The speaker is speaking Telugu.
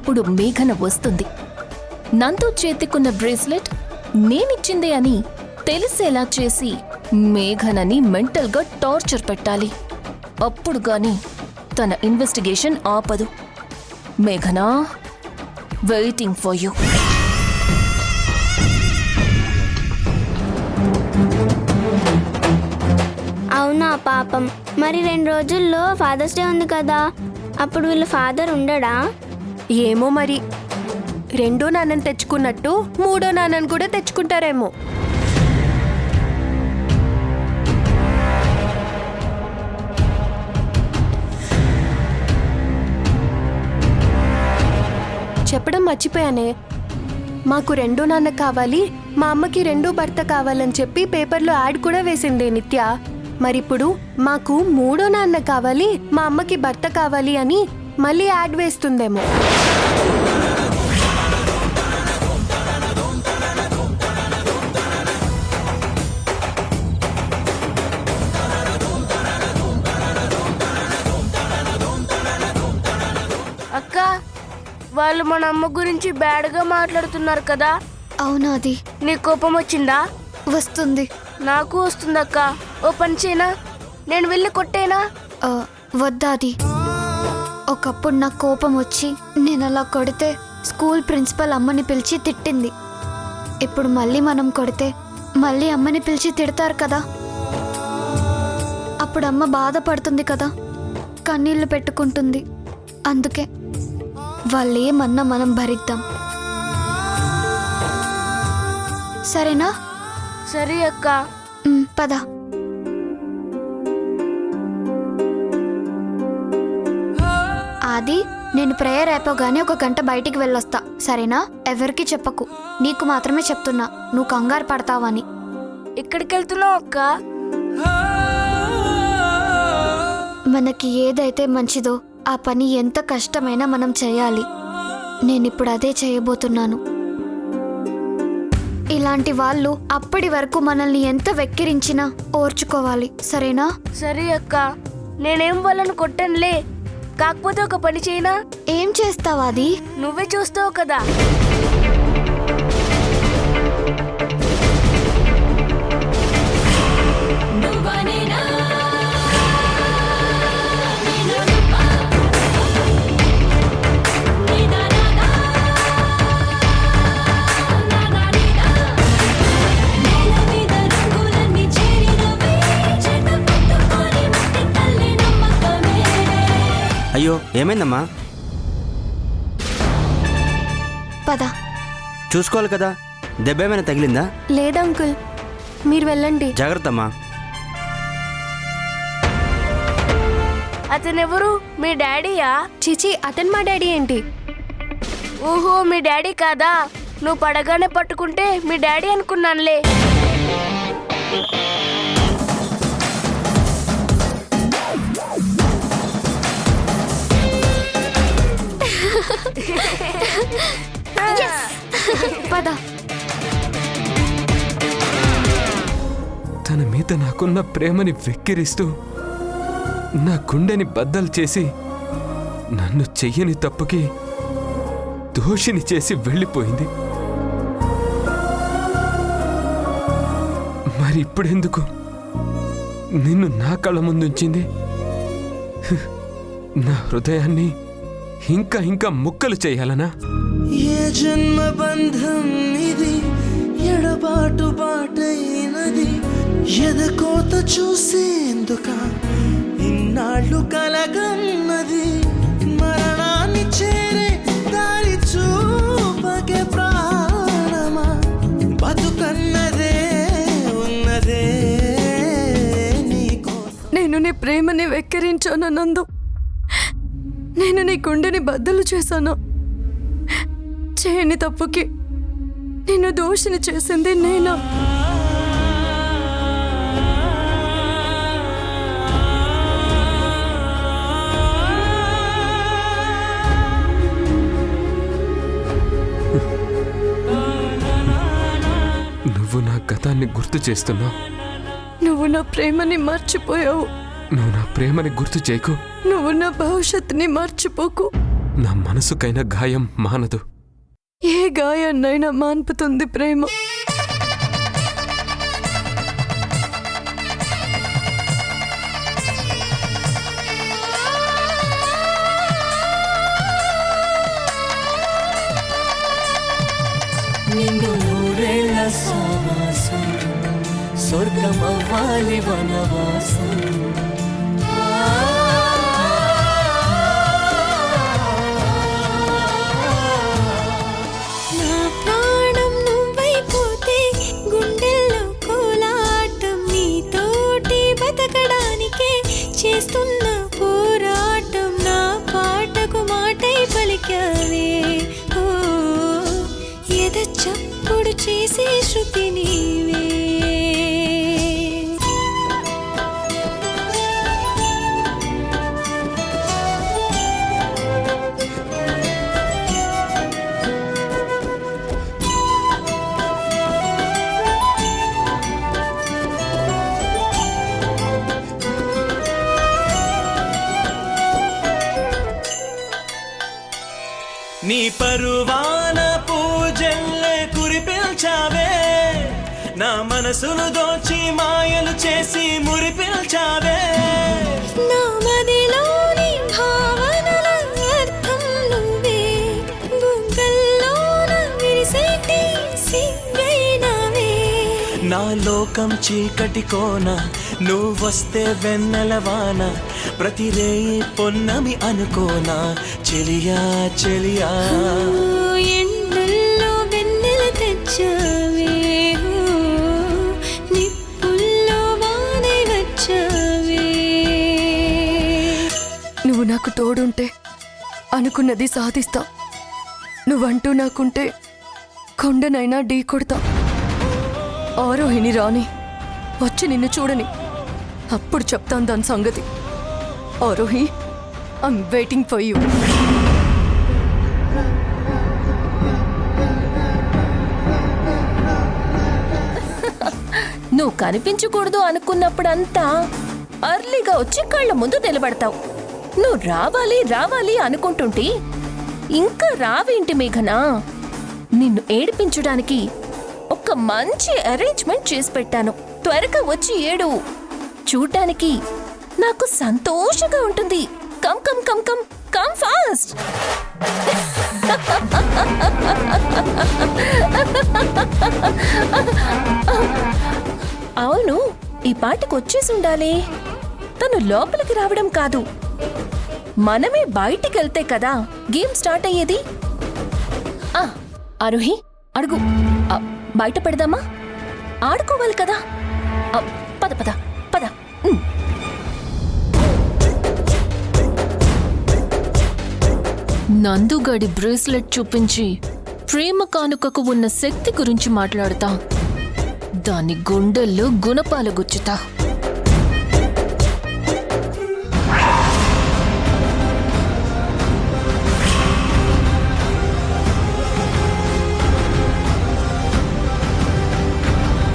ఇప్పుడు మేఘన వస్తుంది. నందు చేతికున్న బ్రేస్లెట్ నేనిచ్చిందే అని తెలిసేలా చేసి మేఘనని మెంటల్గా టార్చర్ పెట్టాలి. అప్పుడు గాని తన ఇన్వెస్టిగేషన్ ఆపదు. మేఘనా, వెయిటింగ్ ఫర్ యూ. అవునా పాపం. మరి 2 రోజుల్లో ఫాదర్స్ డే ఉంది కదా, అప్పుడు వీళ్ళ ఫాదర్ ఉండడా? ఏమో మరి. 2వ నాన్నని తెచ్చుకున్నట్టు 3వ నాన్నని కూడా తెచ్చుకుంటారేమో. చెప్పడం మర్చిపోయానే, మాకు 2వ నాన్న కావాలి, మా అమ్మకి 2వ భర్త కావాలని చెప్పి పేపర్లో యాడ్ కూడా వేసిందే నిత్య. మరిప్పుడు మాకు 3వ నాన్న కావాలి, మా అమ్మకి భర్త కావాలి అని మళ్ళీ యాడ్ వేస్తుందేమో. అక్క, వాళ్ళు మన అమ్మ గురించి బ్యాడ్గా మాట్లాడుతున్నారు కదా. అవునాది. నీ కోపం వచ్చిందా? వస్తుంది. నాకు వస్తుందక్క. ఓ పని చేయనా, నేను వెళ్ళి కొట్టేనా? వద్దాది. ఒకప్పుడు నాకు కోపం వచ్చి నేను అలా కొడితే స్కూల్ ప్రిన్సిపల్ అమ్మని పిలిచి తిట్టింది. ఇప్పుడు మళ్ళీ మనం కొడితే మళ్ళీ అమ్మని పిలిచి తిడతారు కదా. అప్పుడు అమ్మ బాధపడుతుంది కదా, కన్నీళ్లు పెట్టుకుంటుంది. అందుకే వాళ్ళేమన్నా మనం భరిద్దాం. సరేనా? సరే అక్క. పద. ఆది, నేను ప్రేయర్ అయిపోగానే 1 గంట బయటికి వెళ్ళొస్తా, సరేనా? ఎవరికి చెప్పకు, నీకు మాత్రమే చెప్తున్నా, నువ్వు కంగారు పడతావని. ఎక్కడికి వెళ్తున్నావు అక్క? మనకి ఏదైతే మంచిదో ఆ పని ఎంత కష్టమైనా మనం చేయాలి. నేనిప్పుడు అదే చేయబోతున్నాను. ఇలాంటి వాళ్ళు అప్పటి వరకు మనల్ని ఎంత వెక్కిరించినా ఓర్చుకోవాలి, సరేనా? సరే అక్క. నేనేం వాళ్ళని కొట్టనులే. కాకపోతే ఒక పని చేయనా? ఏం చేస్తావా? అది నువ్వే చూస్తావు కదా. అయ్యో, ఏమైందమ్మా? పద. చూసుకోవాలి కదా, దెబ్బ ఏమైనా తగిలిందా? లేదా అంకుల్, మీరు వెళ్ళండి. జాగ్రత్తమ్మా. అతనెవరు? మీ డాడీయా? చిచి, అతను మా డాడీ ఏంటి? ఓహో, మీ డాడీ కాదా? నువ్వు పడగానే పట్టుకుంటే మీ డాడీ అనుకున్నానులే. పద. తన మీద నాకున్న ప్రేమని వెక్కిరిస్తూ నా గుండెని బద్దలు చేసి నన్ను చెయ్యని తప్పుకి దోషిని చేసి వెళ్ళిపోయింది. మరి ఇప్పుడెందుకు నిన్ను నా కళ్ళ ముందుంచింది? నా హృదయాన్ని ఇంకా ఇంకా ముక్కలు చేయాలనా? ఏ జన్మ బంధం ఇది, ఎడబాటు బాటైనది, ఎదకోత చూసేందుక ఇన్నాళ్ళు కలగన్నది, మరణాన్ని చేరే దారి చూపకే ప్రాణమా, బతుకన్నదే ఉన్నదే నీకోసం. నేను నీ ప్రేమని వెక్కిరించాను నందు. నేను నీ గుండెని బద్దలు చేశాను. చేయని తప్పుకి నిన్ను దోషిని చేసింది నేనా? నువ్వు నా గతాన్ని గుర్తు చేస్తున్నావు. నువ్వు నా ప్రేమని మర్చిపోయావు. నువ్వు నా ప్రేమని గుర్తు చేయకు. నువ్వు నా భవిష్యత్తుని మర్చిపోకు. నా మనసుకైన గాయం మానదు. ఏ గాయాన్నైనా మాన్పుతుంది ప్రేమ. నిన్ను నూరేళ్ల సావాసం స్వర్గమవ్వాలి వనవాసం. నా ప్రాణం నువ్వైపోతే గుండెల్లో కోలాటం నీతోటి బతకడానికే చేస్తున్న పోరాటం. నా పాటకు మాటై పలికావే ఓ ఎద చప్పుడు చేసే శృతి నీవే. నీ పరువాన పూజల్లే కురిపిల్చావే, నా మనసును దోచి మాయలు చేసి మురిపిల్చావే. నా మదిలోని భావనల అర్థం నువ్వే, బుగ్గల్లోన విరిసేటి సిగ్గైనవే. నా లోకం చీకటి కోన నువ్వొస్తే వెన్నెలవాన, ప్రతి రేయి పొన్నమి అనుకోనా చెలియా చెలియా. ఎండల్లో వెన్నెల తెచ్చావే ఓ, నిప్పుల్లో వానై వచ్చావే. నువ్వు నాకు తోడుంటే అనుకున్నది సాధిస్తా. నువ్వంటూ నాకుంటే కొండనైనా ఢీ కొడతా. ఆరోహిణి రాని వచ్చి నిన్ను చూడని, అప్పుడు చెప్తాను దాని సంగతి. Aarohi, I'm waiting for you. నువ్వు కనిపించకూడదు అనుకున్నప్పుడంతా అర్లీగా వచ్చి కళ్ళ ముందు నిలబడతావు. నువ్వు రావాలి రావాలి అనుకుంటుంటే ఇంకా రావేంటి మేఘనా? నిన్ను ఏడిపించడానికి ఒక మంచి అరేంజ్మెంట్ చేసి పెట్టాను. త్వరగా వచ్చి ఏడు. చూడ్డానికి నాకు సంతోషంగా ఉంటుంది. Come come come come come fast. అవును, ఈ పాటకు వచ్చేసి ఉండాలి. తను లోపలికి రావడం కాదు, మనమే బయటికి వెళ్తే కదా గేమ్ స్టార్ట్ అయ్యేది. ఆరోహి అడుగు, బయట పెడదామా? ఆడుకోవాలి కదా. పద పద పద. నందుగాడి బ్రేస్లెట్ చూపించి ప్రేమ కానుకకు ఉన్న శక్తి గురించి మాట్లాడతా. దాని గుండెల్లో గుణపాలు గుచ్చుతా.